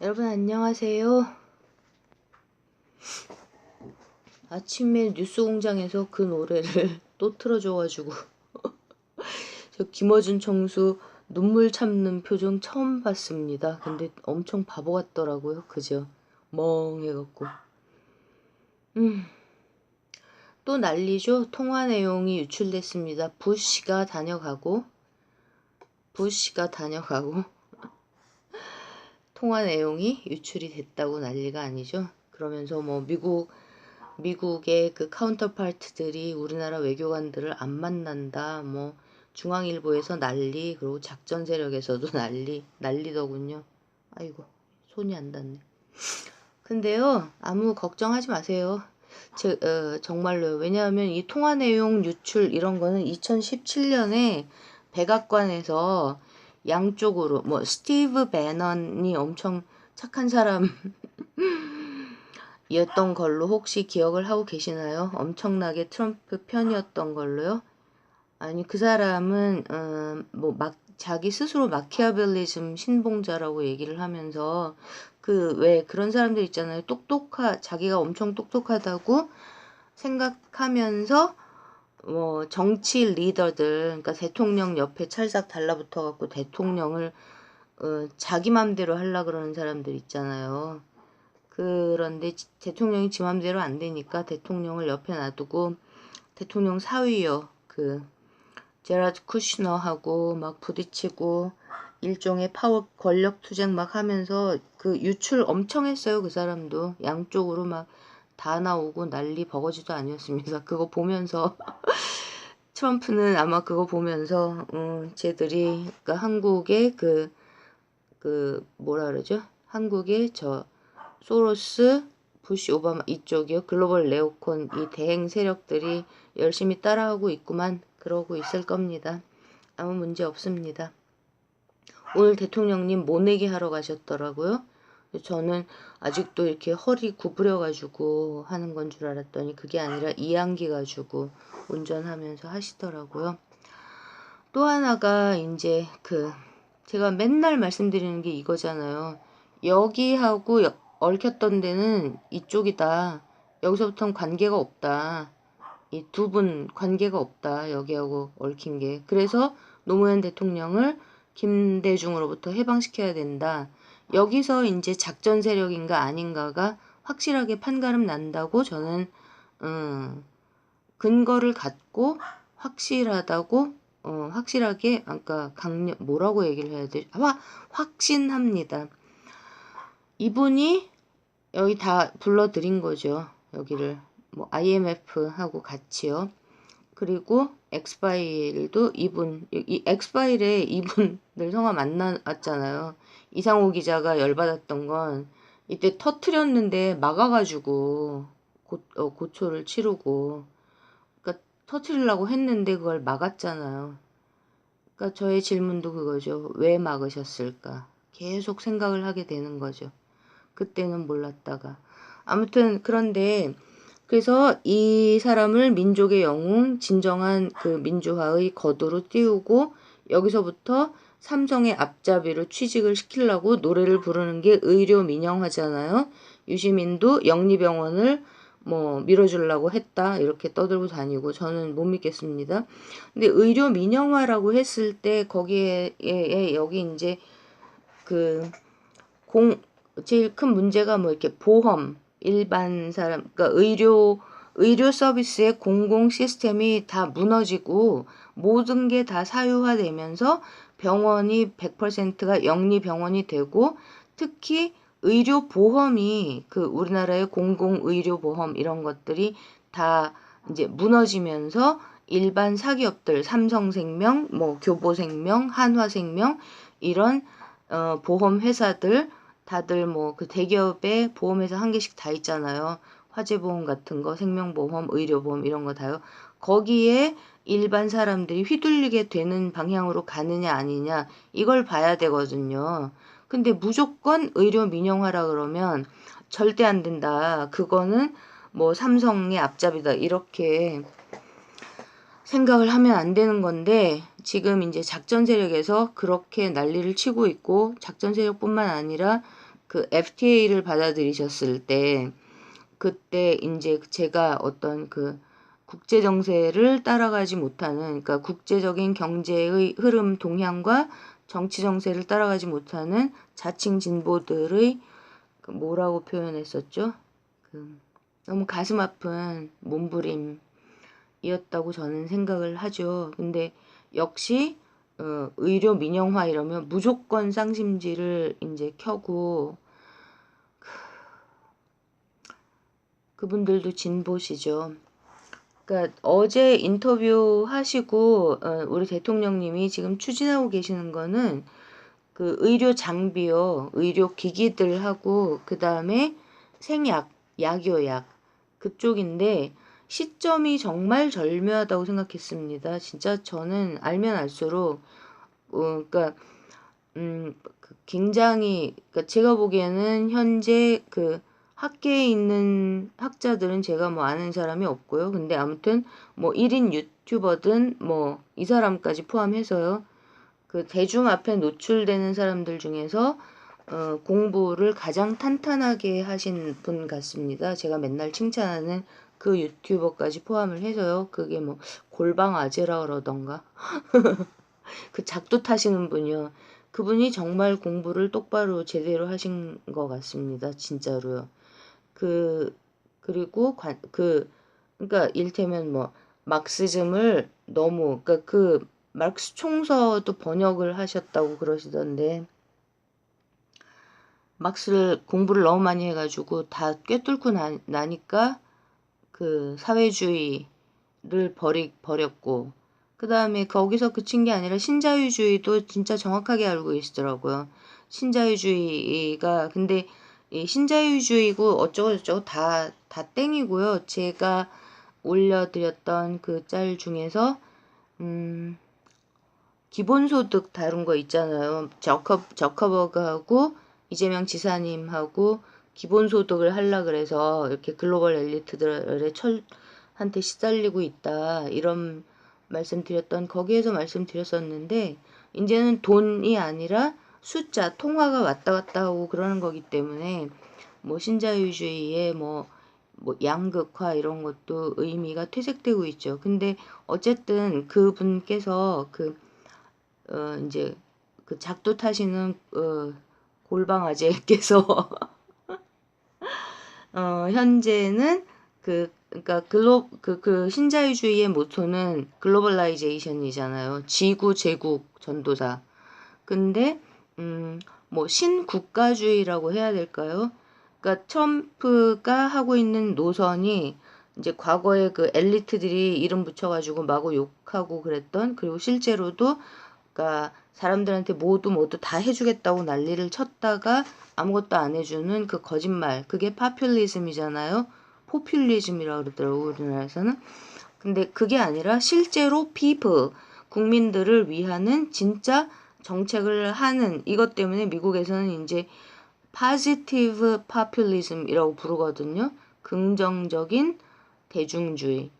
여러분 안녕하세요. 아침에 뉴스공장에서 그 노래를 또 틀어줘가지고 저 김어준 총수 눈물 참는 표정 처음 봤습니다. 근데 엄청 바보 같더라고요. 그죠? 멍해갖고. 또 난리죠. 통화 내용이 유출됐습니다. 부시가 다녀가고 통화 내용이 유출이 됐다고 난리가 아니죠. 그러면서 뭐 미국의 그 카운터파트들이 우리나라 외교관들을 안 만난다. 뭐 중앙일보에서 난리, 그리고 작전 세력에서도 난리더군요. 아이고, 손이 안 닿네. 근데요, 아무 걱정하지 마세요. 정말로요. 왜냐하면 이 통화 내용 유출 이런 거는 2017년에 백악관에서 양쪽으로 뭐 스티브 배넌이 엄청 착한 사람 이었던 걸로 혹시 기억을 하고 계시나요? 엄청나게 트럼프 편이었던 걸로요? 아니 그 사람은 자기 스스로 마키아벨리즘 신봉자라고 얘기를 하면서 그 왜 그런 사람들 있잖아요. 자기가 엄청 똑똑하다고 생각하면서 뭐 정치 리더들, 그러니까 대통령 옆에 찰싹 달라붙어 갖고 대통령을 자기 맘대로 하려 그러는 사람들 있잖아요. 그런데 대통령이 지 맘대로 안 되니까 대통령을 옆에 놔두고 대통령 사위요. 그 제라드 쿠시너하고 막 부딪히고 일종의 파워 권력 투쟁 막 하면서 그 유출 엄청 했어요. 그 사람도 양쪽으로 막 다 나오고 난리 버거지도 아니었습니다. 그거 보면서 트럼프는 아마 그거 보면서 쟤들이 그러니까 한국의 그 뭐라 그러죠? 한국의 저 소로스, 부시, 오바마 이쪽이요. 글로벌 네오콘 이 대행 세력들이 열심히 따라하고 있구만. 그러고 있을 겁니다. 아무 문제 없습니다. 오늘 대통령님 모내기 하러 가셨더라고요. 저는 아직도 이렇게 허리 구부려가지고 하는 건 줄 알았더니 그게 아니라 이안기 가지고 운전하면서 하시더라고요. 또 하나가 이제 제가 맨날 말씀드리는 게 이거잖아요. 여기하고 얽혔던 데는 이쪽이다. 여기서부터는 관계가 없다. 이 두 분 관계가 없다. 여기하고 얽힌 게. 그래서 노무현 대통령을 김대중으로부터 해방시켜야 된다. 여기서 이제 작전 세력인가 아닌가가 확실하게 판가름 난다고 저는 근거를 갖고 확실하다고 확실하게 아까 뭐라고 얘기를 해야 되지? 확신합니다. 이분이 여기 다 불러들인 거죠. 여기를 뭐 IMF하고 같이요. 그리고 엑스파일도 이 엑스파일에 이분들 성함 안 나왔잖아요. 이상호 기자가 열받았던 건 이때 터트렸는데 막아가지고 고초를 치르고 그러니까 터트리려고 했는데 그걸 막았잖아요. 그러니까 저의 질문도 그거죠. 왜 막으셨을까? 계속 생각을 하게 되는 거죠. 그때는 몰랐다가. 아무튼 그런데 그래서 이 사람을 민족의 영웅, 진정한 그 민주화의 거두로 띄우고 여기서부터 삼성의 앞잡이로 취직을 시키려고 노래를 부르는 게 의료 민영화잖아요. 유시민도 영리병원을 뭐 밀어주려고 했다 이렇게 떠들고 다니고 저는 못 믿겠습니다. 근데 의료 민영화라고 했을 때 거기에 여기 이제 그 제일 큰 문제가 뭐 이렇게 보험 일반 사람 그러니까 의료 서비스의 공공 시스템이 다 무너지고 모든 게 다 사유화되면서 병원이 100%가 영리 병원이 되고 특히 의료 보험이 그 우리나라의 공공 의료 보험 이런 것들이 다 이제 무너지면서 일반 사기업들 삼성생명, 뭐 교보생명, 한화생명 이런 보험 회사들 다들 뭐 그 대기업의 보험회사 한 개씩 다 있잖아요. 화재보험 같은 거, 생명보험, 의료보험 이런 거 다요. 거기에 일반 사람들이 휘둘리게 되는 방향으로 가느냐 아니냐 이걸 봐야 되거든요. 근데 무조건 의료 민영화라 그러면 절대 안 된다. 그거는 뭐 삼성의 앞잡이다. 이렇게 생각을 하면 안 되는 건데 지금 이제 작전 세력에서 그렇게 난리를 치고 있고 작전 세력뿐만 아니라 그 FTA를 받아들이셨을 때 그때 이제 제가 어떤 그 국제 정세를 따라가지 못하는, 그러니까 국제적인 경제의 흐름 동향과 정치 정세를 따라가지 못하는 자칭 진보들의 그 뭐라고 표현했었죠? 그 너무 가슴 아픈 몸부림이었다고 저는 생각을 하죠. 근데 역시 의료 민영화 이러면 무조건 쌍심지를 이제 켜고, 그분들도 진보시죠. 그러니까 어제 인터뷰 하시고 우리 대통령님이 지금 추진하고 계시는 거는 그 의료 장비요, 의료 기기들하고 그 다음에 생약, 약효약 그쪽인데 시점이 정말 절묘하다고 생각했습니다. 진짜 저는 알면 알수록 그러니까 굉장히, 그러니까 제가 보기에는 현재 그 학계에 있는 학자들은 제가 뭐 아는 사람이 없고요. 근데 아무튼 뭐 1인 유튜버든 뭐 이 사람까지 포함해서요. 그 대중 앞에 노출되는 사람들 중에서 공부를 가장 탄탄하게 하신 분 같습니다. 제가 맨날 칭찬하는 그 유튜버까지 포함을 해서요. 그게 뭐 골방 아재라 그러던가 그 작두 타시는 분이요. 그분이 정말 공부를 똑바로 제대로 하신 것 같습니다. 진짜로요. 그 그리고 그러니까 일테면 뭐 막시즘을 너무, 그러니까 그 마르크스 총서도 번역을 하셨다고 그러시던데 막스를 공부를 너무 많이 해가지고 다 꿰뚫고 나니까 그 사회주의를 버렸고, 그 다음에 거기서 그친 게 아니라 신자유주의도 진짜 정확하게 알고 계시더라고요. 신자유주의가, 근데 이 신자유주의고 어쩌고저쩌고 다 땡이고요. 제가 올려드렸던 그 짤 중에서 기본소득 다룬 거 있잖아요. 저커버그하고 이재명 지사님하고 기본소득을 하려 그래서 이렇게 글로벌 엘리트들의 한테 시달리고 있다, 이런 말씀드렸던, 거기에서 말씀드렸었는데 이제는 돈이 아니라 숫자, 통화가 왔다 갔다 하고 그러는 거기 때문에 뭐 신자유주의의 뭐 양극화 이런 것도 의미가 퇴색되고 있죠. 근데 어쨌든 그분께서 이제 그 작두 타시는 골방 아재께서 현재는 그러니까 그 신자유주의의 모토는 글로벌라이제이션이잖아요. 지구 제국 전도사. 근데 뭐 신국가주의라고 해야 될까요? 그러니까 트럼프가 하고 있는 노선이 이제 과거에 그 엘리트들이 이름 붙여가지고 마구 욕하고 그랬던, 그리고 실제로도 그러니까 사람들한테 모두 다 해주겠다고 난리를 쳤다가 아무것도 안 해주는 그 거짓말, 그게 파퓰리즘이잖아요. 포퓰리즘이라고 그러더라고요, 우리나라에서는. 근데 그게 아니라 실제로 people, 국민들을 위하는 진짜 정책을 하는, 이것 때문에 미국에서는 이제 positive populism이라고 부르거든요. 긍정적인 대중주의.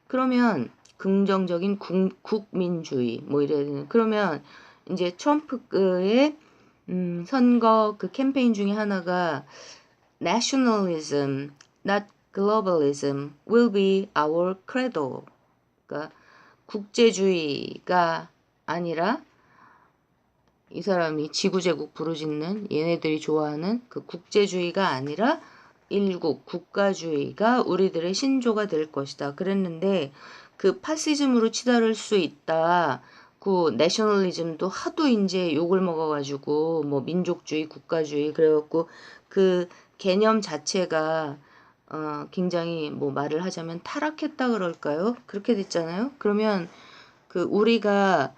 그러면 긍정적인 국민주의 뭐 이래야 되는. 그러면 이제 트럼프의 선거 그 캠페인 중에 하나가 nationalism, not globalism will be our credo. 그러니까 국제주의가 아니라, 이 사람이 지구제국 부르짖는 얘네들이 좋아하는 그 국제주의가 아니라 일국 국가주의가 우리들의 신조가 될 것이다 그랬는데, 그 파시즘으로 치달을 수 있다. 그 내셔널리즘도 하도 이제 욕을 먹어가지고 뭐 민족주의 국가주의 그래갖고 그 개념 자체가 굉장히 뭐 말을 하자면 타락했다 그럴까요? 그렇게 됐잖아요. 그러면 그 우리가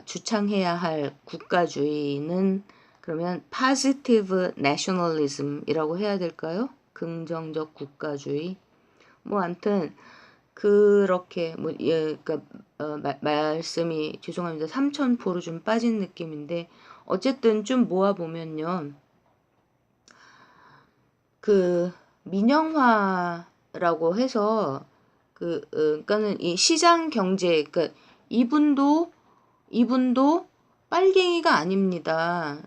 주창해야 할 국가주의는 그러면 positive nationalism이라고 해야 될까요? 긍정적 국가주의. 뭐 아무튼 그렇게 뭐 그러니까 말씀이 죄송합니다. 삼천포로 좀 빠진 느낌인데 어쨌든 좀 모아 보면요. 그 민영화라고 해서 그러니까는 이 시장 경제, 그러니까 이분도 빨갱이가 아닙니다.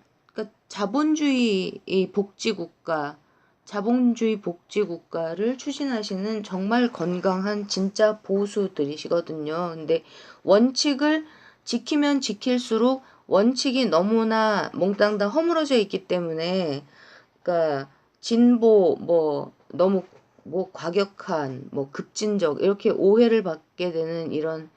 자본주의 복지국가를 추진하시는 정말 건강한 진짜 보수들이시거든요. 근데 원칙을 지키면 지킬수록 원칙이 너무나 몽땅 다 허물어져 있기 때문에, 그러니까 진보 뭐 너무 뭐 과격한 뭐 급진적 이렇게 오해를 받게 되는 이런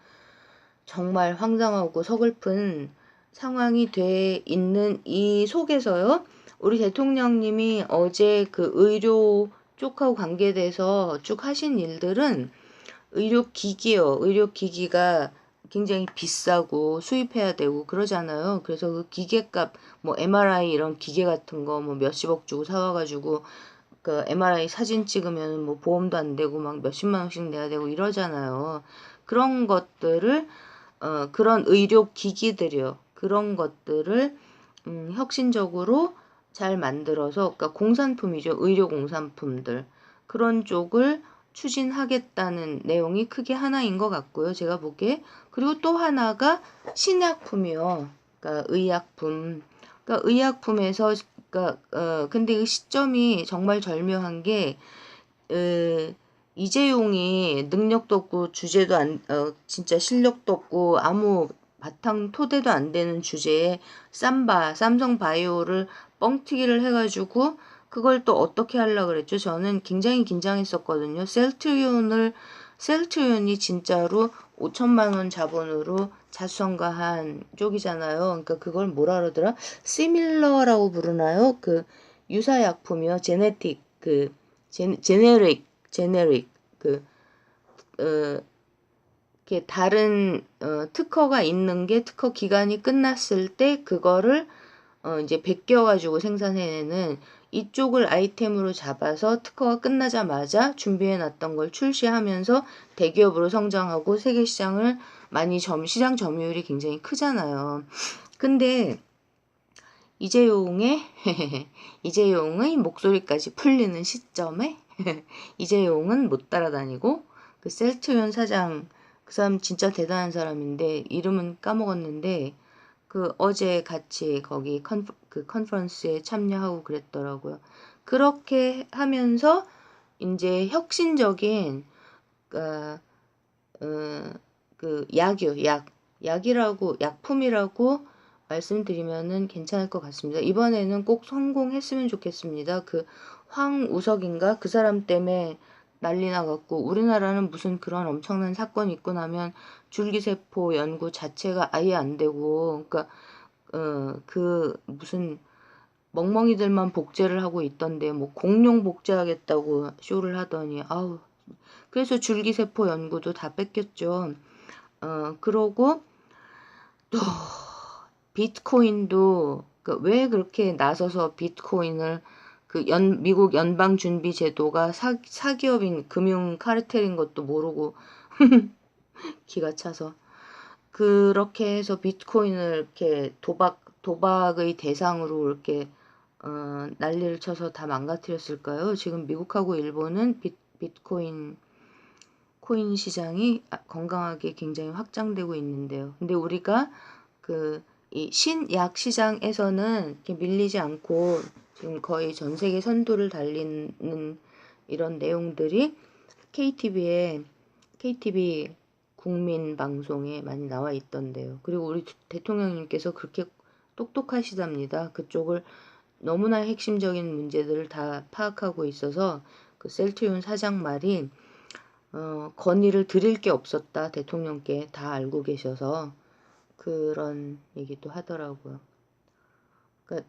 정말 황당하고 서글픈 상황이 돼 있는 이 속에서요. 우리 대통령님이 어제 그 의료 쪽하고 관계돼서 쭉 하신 일들은 의료기기요. 의료기기가 굉장히 비싸고 수입해야 되고 그러잖아요. 그래서 그 기계값, 뭐 MRI 이런 기계 같은 거 뭐 몇십억 주고 사와가지고 그 MRI 사진 찍으면 뭐 보험도 안 되고 막 몇십만 원씩 내야 되고 이러잖아요. 그런 것들을 그런 의료 기기들이요. 그런 것들을 혁신적으로 잘 만들어서, 그러니까 공산품이죠. 의료 공산품들. 그런 쪽을 추진하겠다는 내용이 크게 하나인 것 같고요. 제가 보기에. 그리고 또 하나가 신약품이요. 그러니까 의약품. 그러니까 의약품에서, 그러니까 근데 그 시점이 정말 절묘한 게 이재용이 능력도 없고 주제도 진짜 실력도 없고 아무 바탕 토대도 안 되는 주제에 삼성바이오를 뻥튀기를 해가지고 그걸 또 어떻게 하려고 그랬죠? 저는 굉장히 긴장했었거든요. 셀트리온이 진짜로 5천만 원 자본으로 자수성가한 쪽이잖아요. 그러니까 그걸 뭐라 그러더라? 시밀러라고 부르나요? 그 유사약품이요. 제네틱, 제네릭, 어, 이렇게 다른 특허가 있는 게 특허 기간이 끝났을 때 그거를 이제 베껴가지고 생산해내는 이쪽을 아이템으로 잡아서 특허가 끝나자마자 준비해놨던 걸 출시하면서 대기업으로 성장하고 세계 시장을 많이 시장 점유율이 굉장히 크잖아요. 근데 이재용의 이재용의 목소리까지 풀리는 시점에 이재용은 못 따라다니고 그 셀트리온 사장, 그 사람 진짜 대단한 사람인데 이름은 까먹었는데 그 어제 같이 거기 그 컨퍼런스에 참여하고 그랬더라고요. 그렇게 하면서 이제 혁신적인 그, 그 약품이라고 말씀드리면은 괜찮을 것 같습니다. 이번에는 꼭 성공했으면 좋겠습니다. 그 황우석인가? 그 사람 때문에 난리 나갖고 우리나라는 무슨 그런 엄청난 사건이 있고 나면 줄기세포 연구 자체가 아예 안 되고, 그러니까 그 무슨 멍멍이들만 복제를 하고 있던데 뭐 공룡 복제하겠다고 쇼를 하더니 아우, 그래서 줄기세포 연구도 다 뺏겼죠. 그러고 또 비트코인도 왜 그렇게 나서서 비트코인을 미국 연방준비제도가 사기업인 금융 카르텔인 것도 모르고 기가 차서 그렇게 해서 비트코인을 이렇게 도박의 대상으로 이렇게 난리를 쳐서 다 망가뜨렸을까요? 지금 미국하고 일본은 비트코인 시장이 건강하게 굉장히 확장되고 있는데요. 근데 우리가 이 신약 시장에서는 이렇게 밀리지 않고 지금 거의 전 세계 선두를 달리는 이런 내용들이 KTV 국민 방송에 많이 나와 있던데요. 그리고 우리 대통령님께서 그렇게 똑똑하시답니다. 그쪽을 너무나 핵심적인 문제들을 다 파악하고 있어서 그 셀트리온 사장 말이 건의를 드릴 게 없었다. 대통령께 다 알고 계셔서 그런 얘기도 하더라고요. 그러니까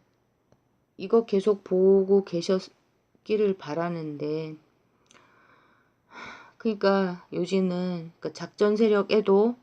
이거 계속 보고 계셨기를 바라는데, 그러니까 요지는 그러니까 작전 세력에도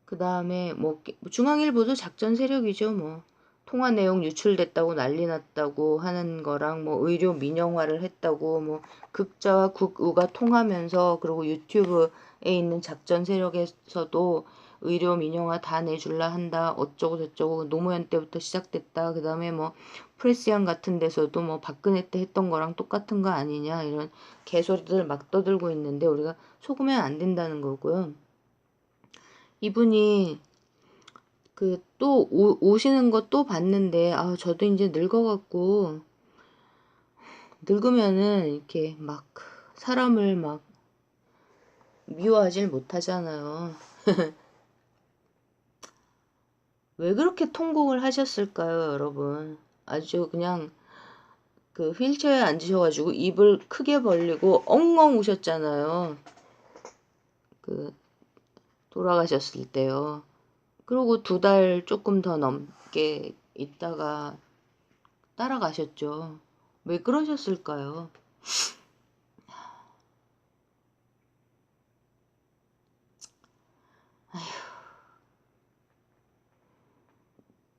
그 다음에 뭐 중앙일보도 작전 세력이죠. 뭐 통화 내용 유출됐다고 난리 났다고 하는 거랑 뭐 의료 민영화를 했다고 뭐 극자와 극우가 통하면서, 그리고 유튜브에 있는 작전 세력에서도 의료 민영화 다 내줄라 한다 어쩌고 저쩌고 노무현 때부터 시작됐다. 그 다음에 뭐 프레시안 같은 데서도 뭐 박근혜 때 했던 거랑 똑같은 거 아니냐 이런 개소리들 막 떠들고 있는데 우리가 속으면 안 된다는 거고요. 이분이 그 또 오시는 거 또 봤는데 아 저도 이제 늙어갖고 늙으면은 이렇게 막 사람을 막 미워하질 못하잖아요. 왜 그렇게 통곡을 하셨을까요, 여러분? 아주 그냥 그 휠체어에 앉으셔가지고 입을 크게 벌리고 엉엉 우셨잖아요. 그 돌아가셨을 때요. 그리고 2달 조금 더 넘게 있다가 따라가셨죠. 왜 그러셨을까요?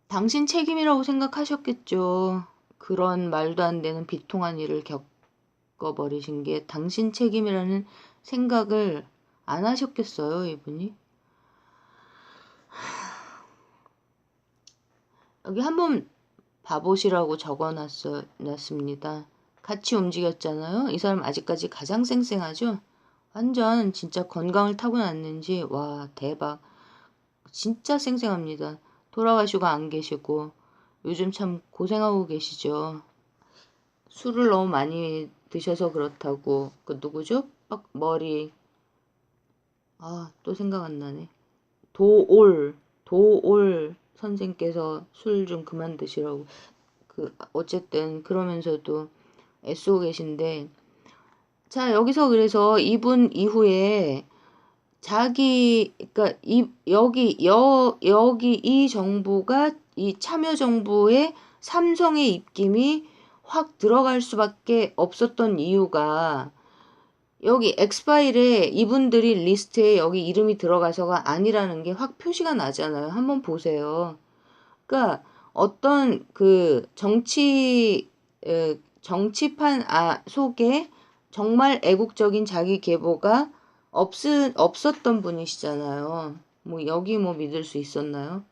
당신 책임이라고 생각하셨겠죠. 그런 말도 안 되는 비통한 일을 겪어버리신 게 당신 책임이라는 생각을 안 하셨겠어요, 이분이? 여기 한번 봐보시라고 놨습니다. 같이 움직였잖아요. 이 사람 아직까지 가장 쌩쌩하죠? 완전 진짜 건강을 타고났는지 와 대박. 진짜 쌩쌩합니다. 돌아가시고 안 계시고 요즘 참 고생하고 계시죠. 술을 너무 많이 드셔서 그렇다고. 그 누구죠? 머리. 아, 또 생각 안 나네. 도올 선생께서 술 좀 그만 드시라고. 그 어쨌든 그러면서도 애쓰고 계신데 자, 여기서 그래서 이분 이후에 그러니까 여기 이 정부가 이 참여정부의 삼성의 입김이 확 들어갈 수밖에 없었던 이유가 여기 엑스파일에 이분들이 리스트에 여기 이름이 들어가서가 아니라는 게 확 표시가 나잖아요. 한번 보세요. 그러니까 어떤 그 정치판 속에 정말 애국적인 자기 계보가 없었던 분이시잖아요. 뭐 여기 뭐 믿을 수 있었나요?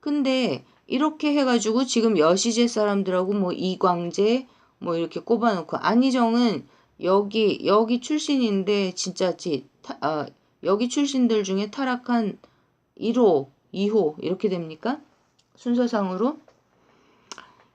근데 이렇게 해가지고 지금 여시제 사람들하고 뭐 이광재 뭐 이렇게 꼽아놓고 안희정은 여기 출신인데 진짜 여기 출신들 중에 타락한 1호, 2호 이렇게 됩니까? 순서상으로?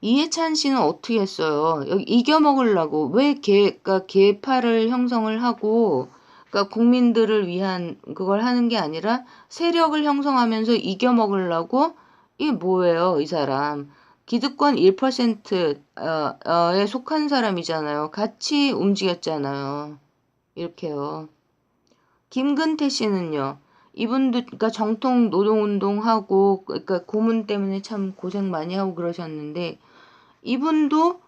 이해찬 씨는 어떻게 했어요? 여기 이겨먹으려고 왜 그러니까 계파를 형성을 하고 그러니까 국민들을 위한 그걸 하는 게 아니라 세력을 형성하면서 이겨먹으려고 이게 뭐예요, 이 사람? 기득권 1%에 속한 사람이잖아요. 같이 움직였잖아요. 이렇게요. 김근태 씨는요. 이분도 그러니까 정통 노동운동하고 그러니까 고문 때문에 참 고생 많이 하고 그러셨는데 이분도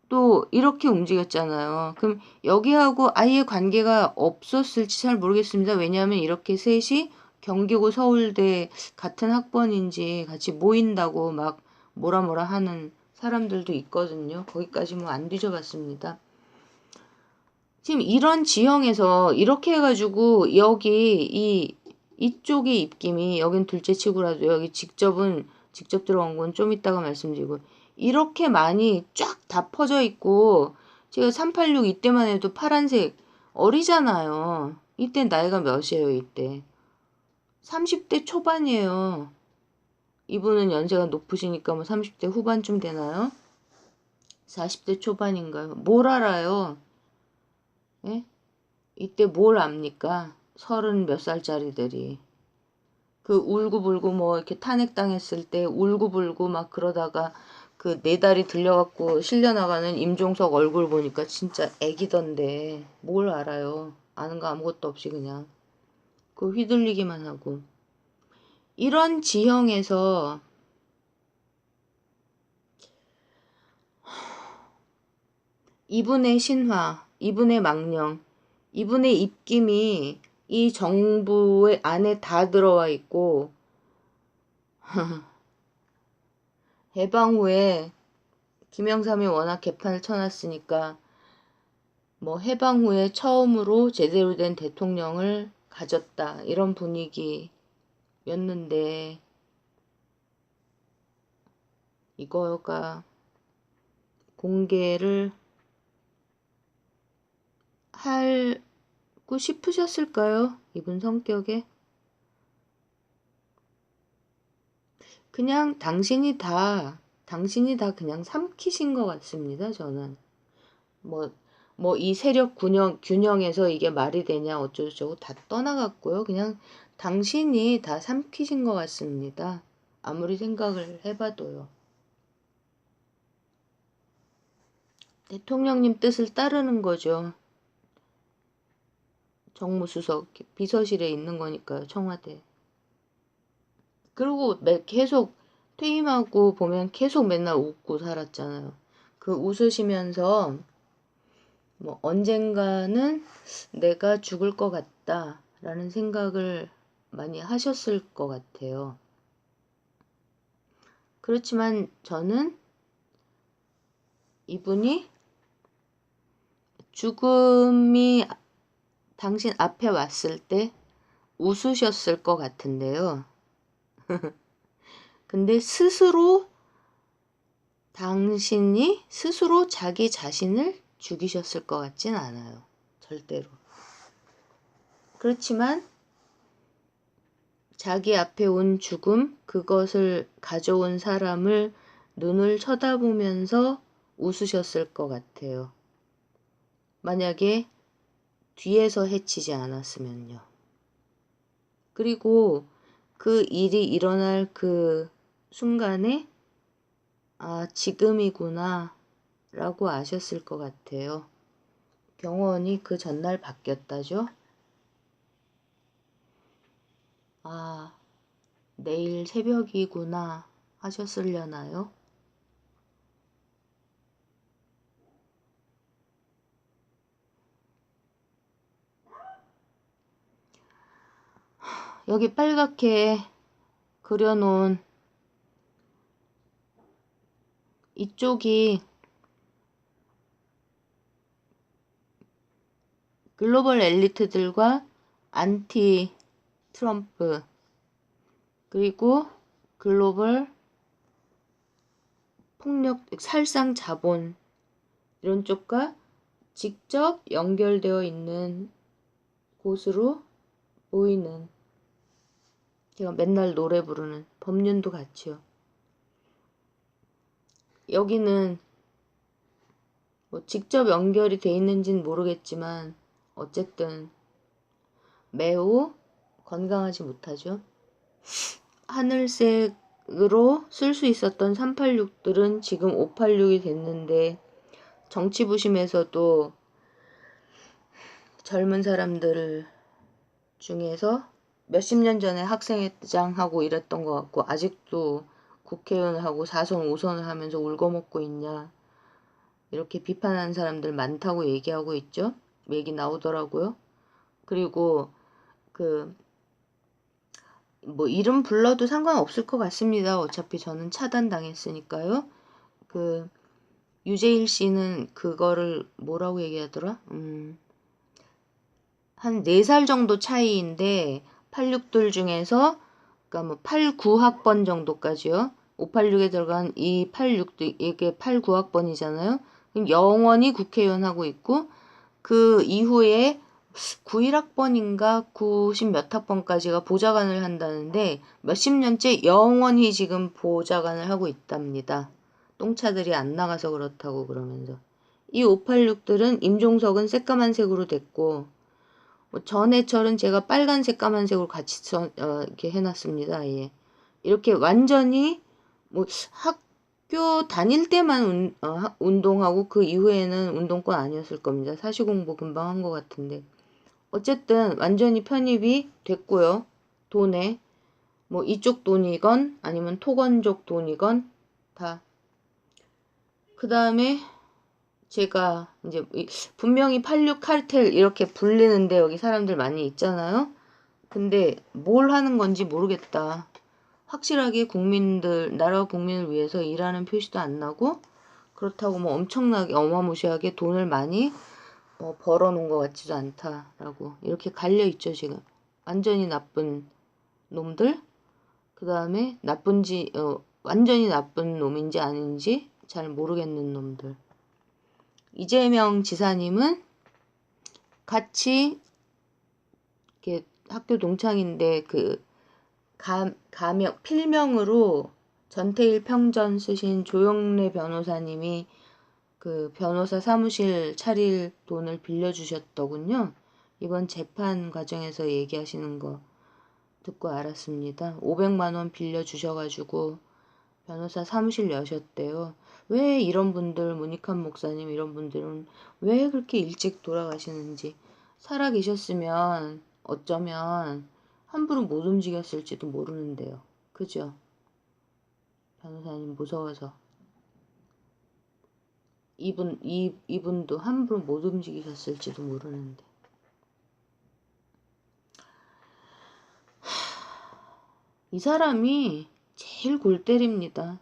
또 이렇게 움직였잖아요. 그럼 여기하고 아예 관계가 없었을지 잘 모르겠습니다. 왜냐하면 이렇게 셋이 경기고 서울대 같은 학번인지 같이 모인다고 막 뭐라 하는 사람들도 있거든요. 거기까지 뭐 안 뒤져봤습니다. 지금 이런 지형에서 이렇게 해가지고 이쪽의 입김이 여긴 둘째 치고라도 여기 직접 들어간 건 좀 이따가 말씀드리고 이렇게 많이 쫙 다 퍼져 있고 제가 386 이때만 해도 파란색 어리잖아요. 이때 나이가 몇이에요 이때? 30대 초반이에요. 이분은 연세가 높으시니까 뭐 30대 후반쯤 되나요? 40대 초반인가요? 뭘 알아요? 예? 이때 뭘 압니까? 30몇 살짜리들이. 그 울고불고 뭐 이렇게 탄핵당했을 때 울고불고 막 그러다가 그 네 다리 들려갖고 실려나가는 임종석 얼굴 보니까 진짜 애기던데 뭘 알아요. 아는 거 아무것도 없이 그냥. 그 휘둘리기만 하고. 이런 지형에서 이분의 신화, 이분의 망령, 이분의 입김이 이 정부의 안에 다 들어와 있고 해방 후에 김영삼이 워낙 개판을 쳐놨으니까 뭐 해방 후에 처음으로 제대로 된 대통령을 가졌다 이런 분위기였는데 이거가 공개를 하고 싶으셨을까요? 이분 성격에 그냥 당신이 다 그냥 삼키신 것 같습니다. 저는 뭐 이 세력 균형에서 이게 말이 되냐 어쩌고저쩌고 다 떠나갔고요. 그냥 당신이 다 삼키신 것 같습니다. 아무리 생각을 해봐도요. 대통령님 뜻을 따르는 거죠. 정무수석 비서실에 있는 거니까요. 청와대. 그리고 계속 퇴임하고 보면 계속 맨날 웃고 살았잖아요. 그 웃으시면서 뭐 언젠가는 내가 죽을 것 같다 라는 생각을 많이 하셨을 것 같아요. 그렇지만 저는 이분이 죽음이 당신 앞에 왔을 때 웃으셨을 것 같은데요. 근데 당신이 스스로 자기 자신을 죽이셨을 것 같진 않아요. 절대로. 그렇지만 자기 앞에 온 죽음, 그것을 가져온 사람을 눈을 쳐다보면서 웃으셨을 것 같아요. 만약에 뒤에서 해치지 않았으면요. 그리고 그 일이 일어날 그 순간에 아, 지금이구나 라고 아셨을 것 같아요. 경호원이 그 전날 바뀌었다죠. 아, 내일 새벽이구나 하셨으려나요? 여기 빨갛게 그려놓은 이쪽이 글로벌 엘리트들과 안티 트럼프 그리고 글로벌 폭력 살상 자본 이런 쪽과 직접 연결되어 있는 곳으로 보이는 제가 맨날 노래 부르는 법륜도 같이요. 여기는 뭐 직접 연결이 돼 있는지는 모르겠지만 어쨌든 매우 건강하지 못하죠. 하늘색으로 쓸 수 있었던 386들은 지금 586이 됐는데 정치부심에서도 젊은 사람들 중에서 몇십 년 전에 학생회장하고 이랬던 것 같고 아직도 국회의원하고 4선 5선을 하면서 울거먹고 있냐 이렇게 비판하는 사람들 많다고 얘기하고 있죠. 얘기 나오더라고요. 그리고 그 뭐 이름 불러도 상관없을 것 같습니다. 어차피 저는 차단당했으니까요. 그 유재일 씨는 그거를 뭐라고 얘기하더라? 한 4살 정도 차이인데 86돌 중에서 그러니까 뭐 8, 9학번 정도까지요. 586에 들어간 이 86도 이게 8, 9학번이잖아요. 영원히 국회의원 하고 있고 그 이후에 91학번인가 90 몇 학번까지가 보좌관을 한다는데 몇십 년째 영원히 지금 보좌관을 하고 있답니다. 똥차들이 안 나가서 그렇다고 그러면서. 이 586들은 임종석은 새까만색으로 됐고 뭐 전해철은 제가 빨간색 까만색으로 같이 이렇게 해놨습니다. 예. 이렇게 완전히 뭐 학교 다닐 때만 운동하고 그 이후에는 운동권 아니었을 겁니다. 사시공부 금방 한 것 같은데 어쨌든 완전히 편입이 됐고요. 돈에 뭐 이쪽 돈이건 아니면 토건족 돈이건 다. 그 다음에 제가 이제 분명히 86 칼텔 이렇게 불리는데 여기 사람들 많이 있잖아요. 근데 뭘 하는 건지 모르겠다. 확실하게 나라 국민을 위해서 일하는 표시도 안 나고 그렇다고 뭐 엄청나게 어마무시하게 돈을 많이 벌어놓은 것 같지도 않다라고 이렇게 갈려있죠 지금. 완전히 나쁜 놈들 그 다음에 완전히 나쁜 놈인지 아닌지 잘 모르겠는 놈들. 이재명 지사님은 같이 이렇게 학교 동창인데 그 필명으로 전태일 평전 쓰신 조영래 변호사님이 그 변호사 사무실 차릴 돈을 빌려주셨더군요. 이번 재판 과정에서 얘기하시는 거 듣고 알았습니다. 500만 원 빌려주셔가지고 변호사 사무실 여셨대요. 왜 이런 분들, 문익환 목사님 이런 분들은 왜 그렇게 일찍 돌아가시는지, 살아 계셨으면 어쩌면 함부로 못 움직였을지도 모르는데요. 그죠? 변호사님 무서워서. 이분도 함부로 못 움직이셨을지도 모르는데. 이 사람이 제일 골 때립니다.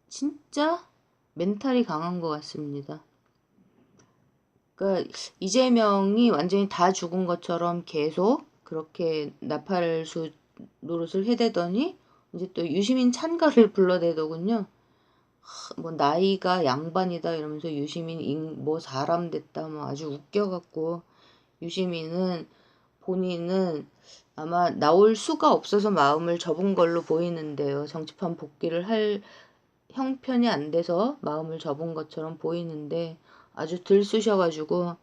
진짜 멘탈이 강한 것 같습니다. 그러니까 이재명이 완전히 다 죽은 것처럼 계속 그렇게 나팔수 노릇을 해대더니 이제 또 유시민 찬가를 불러대더군요. 뭐 나이가 양반이다 이러면서 유시민 뭐 사람 됐다 뭐 아주 웃겨갖고, 유시민은 본인은 아마 나올 수가 없어서 마음을 접은 걸로 보이는데요. 정치판 복귀를 할 형편이 안 돼서 마음을 접은 것처럼 보이는데, 아주 들쑤셔가지고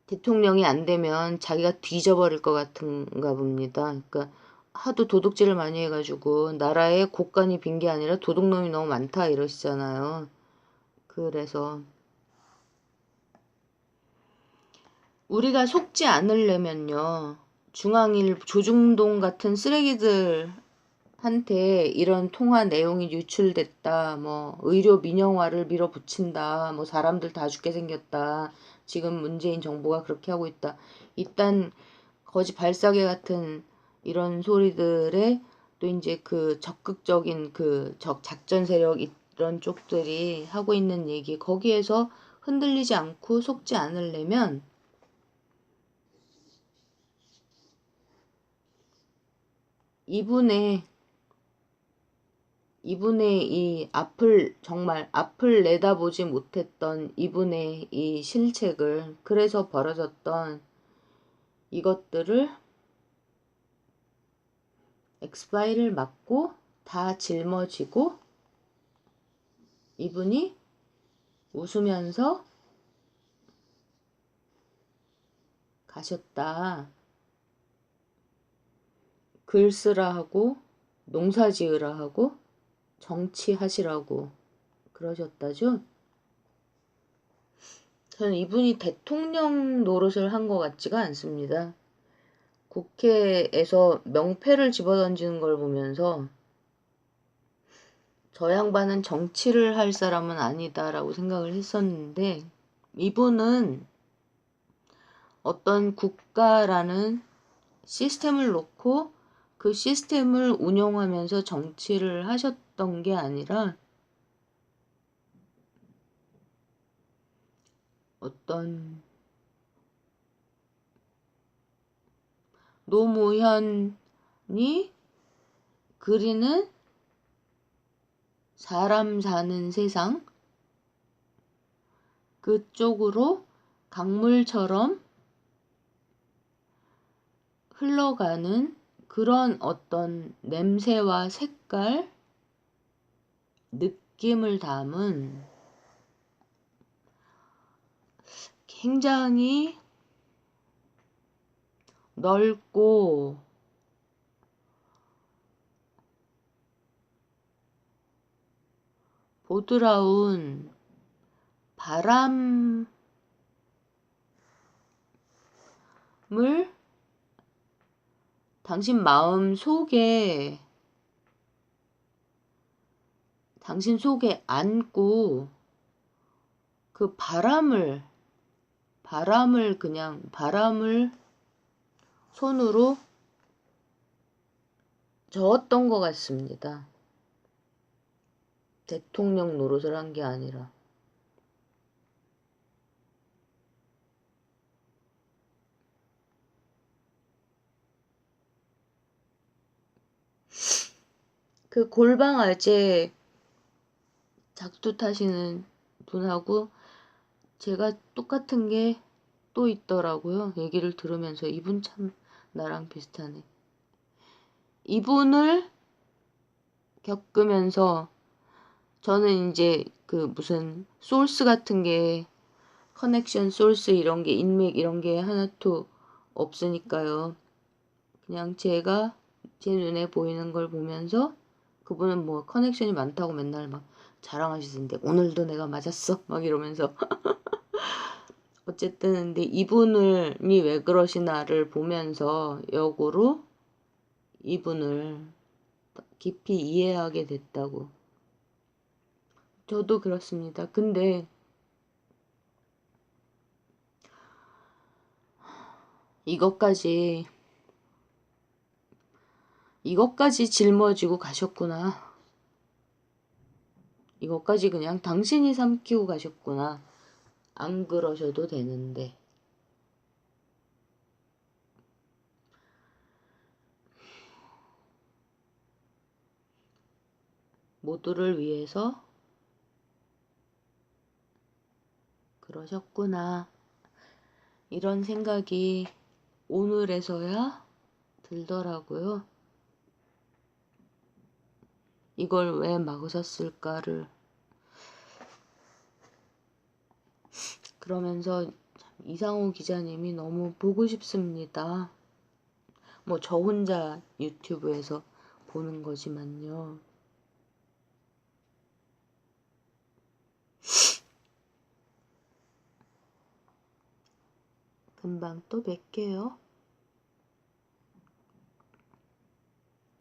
대통령이 안 되면 자기가 뒤져버릴 것 같은가 봅니다. 그러니까 하도 도둑질을 많이 해가지고 나라에 곳간이 빈 게 아니라 도둑놈이 너무 많다 이러시잖아요. 그래서 우리가 속지 않으려면요, 중앙일 조중동 같은 쓰레기들한테 이런 통화 내용이 유출됐다, 뭐 의료 민영화를 밀어붙인다, 뭐 사람들 다 죽게 생겼다, 지금 문재인 정부가 그렇게 하고 있다, 이딴 거지 발사계 같은 이런 소리들에 또 이제 그 적극적인 그 작전 세력 이런 쪽들이 하고 있는 얘기, 거기에서 흔들리지 않고 속지 않으려면 이분의 이 정말 앞을 내다보지 못했던 이분의 이 실책을, 그래서 벌어졌던 이것들을 엑스파일을 맞고 다 짊어지고 이분이 웃으면서 가셨다. 글 쓰라 하고 농사 지으라 하고 정치하시라고 그러셨다죠. 저는 이분이 대통령 노릇을 한 것 같지가 않습니다. 국회에서 명패를 집어던지는 걸 보면서 저 양반은 정치를 할 사람은 아니다라고 생각을 했었는데, 이분은 어떤 국가라는 시스템을 놓고 그 시스템을 운영하면서 정치를 하셨던 게 아니라 어떤 노무현이 그리는 사람 사는 세상, 그쪽으로 강물처럼 흘러가는 그런 어떤 냄새와 색깔, 느낌을 담은 굉장히 넓고 보드라운 바람을 당신 속에 안고 그 바람을 손으로 저었던 것 같습니다. 대통령 노릇을 한 게 아니라. 그 골방 알제 작두 타시는 분하고 제가 똑같은 게 또 있더라고요. 얘기를 들으면서 이분 참 나랑 비슷하네. 이분을 겪으면서 저는 이제 그 무슨 소스 같은 게 커넥션 소스 이런 게 인맥 이런 게 하나도 없으니까요. 그냥 제가 제 눈에 보이는 걸 보면서 그분은 뭐 커넥션이 많다고 맨날 막 자랑하시던데 오늘도 내가 맞았어 막 이러면서 어쨌든 근데 이분이 왜 그러시나를 보면서 역으로 이분을 깊이 이해하게 됐다고. 저도 그렇습니다. 근데 이것까지 짊어지고 가셨구나. 이것까지 그냥 당신이 삼키고 가셨구나. 안 그러셔도 되는데. 모두를 위해서 그러셨구나. 이런 생각이 오늘에서야 들더라고요. 이걸 왜 막으셨을까를. 그러면서 이상호 기자님이 너무 보고 싶습니다. 뭐 저 혼자 유튜브에서 보는 거지만요. 금방 또 뵐게요.